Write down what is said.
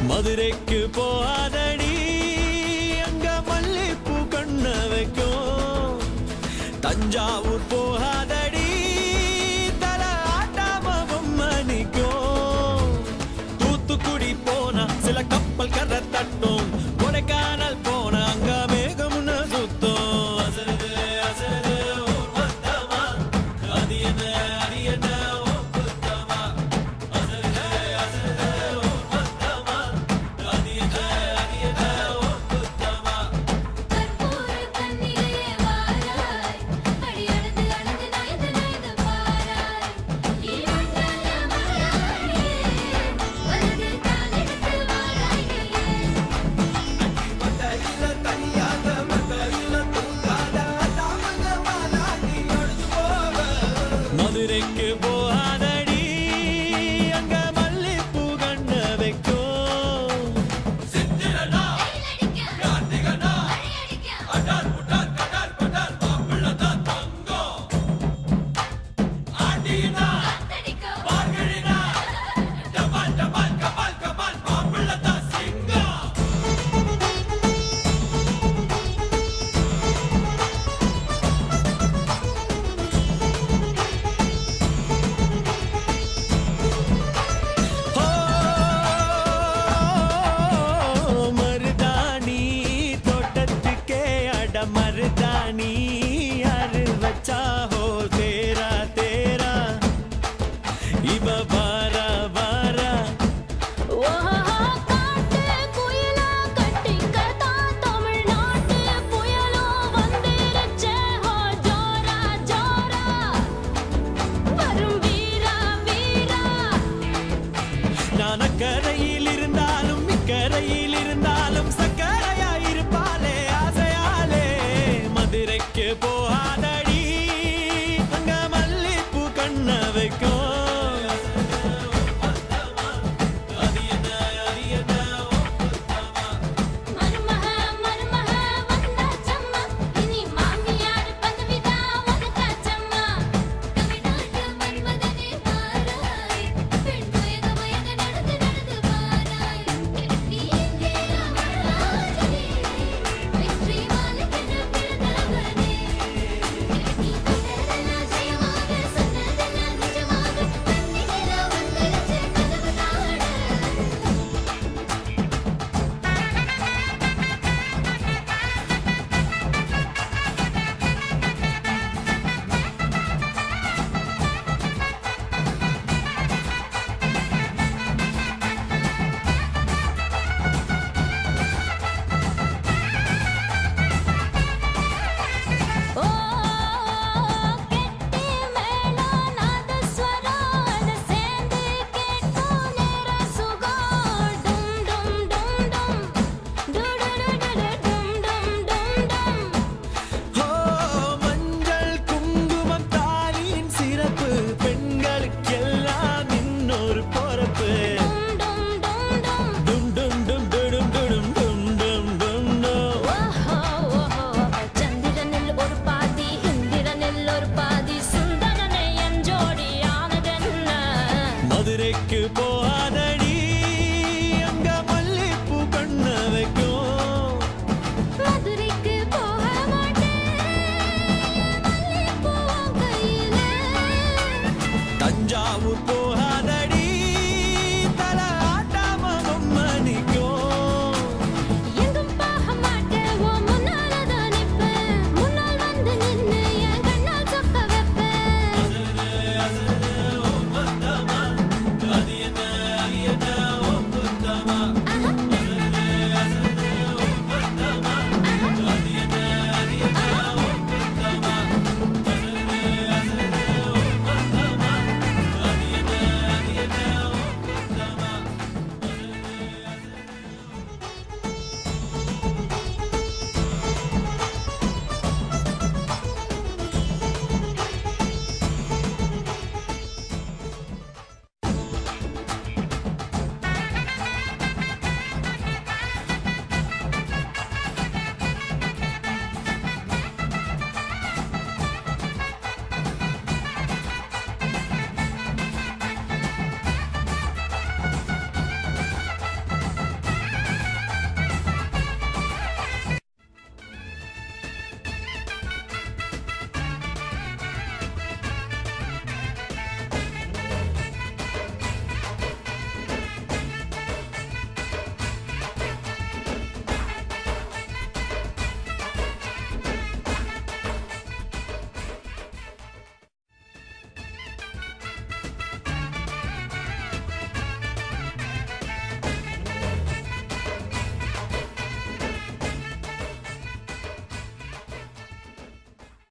மதுரைக்கு போகாதடி அங்க மல்லிப்பூ கண்ண வைக்கும். தஞ்சாவூர் போகாதடி தல ஆட்டாம பொம்மணிக்கும். தூத்துக்குடி போனா சில கப்பல் கரை தட்டும். கொடைக்கானல் போனா அங்க மேகமுன்னு சுத்தும். அசருது அசருது ஊர் மொத்தமா, அது என்ன அது என்ன ஊர் மொத்தமா. அசருது அசருது ஊர் மொத்தமா, அது என்ன அது என்ன ஊர் மொத்தமா. கற்பூர கண்ணிலே வாராய், அடி அழுது அழுது நைந்து நைந்து பாராய். இவண்டல்ல மலையாளியே, வலது கால் எடுத்து வாராயே. மட்டையில தனியாக மட்டையில தூங்காத தாமங்க மாலாடி ஒழிச்சு போக. மதுரைக்கு போகாதடி அங்க மல்லிப்பூ கண்ண வைக்கும். சித்திரனா வெயிலடிக்க, கார்த்திகனா மழையடிக்க, அடார் புடார் கடார் படார் மாப்பிள்ளதான் தங்கம். ஆண்டினா காத்தடிக்க, மார்கழினா டபால் டபால் கபால் கபால் மாப்பிள்ளதான் சிங்கம். மருதாணி தோட்டத்துக்கே அட மருதாணி யாரு வச்சா ஹோ தேரா தேரா. இவ வாரா வாரா ஓஹோ காட்டு குயிலா கட்டிக்கத்தான் தமிழ்நாட்டு புயலோ வந்திருச்சே ஹோ ஜோரா ஜோரா. வரும் வீரா வீரா. நான் அக்கரையில் இருந்தாலும் இக்கரையில்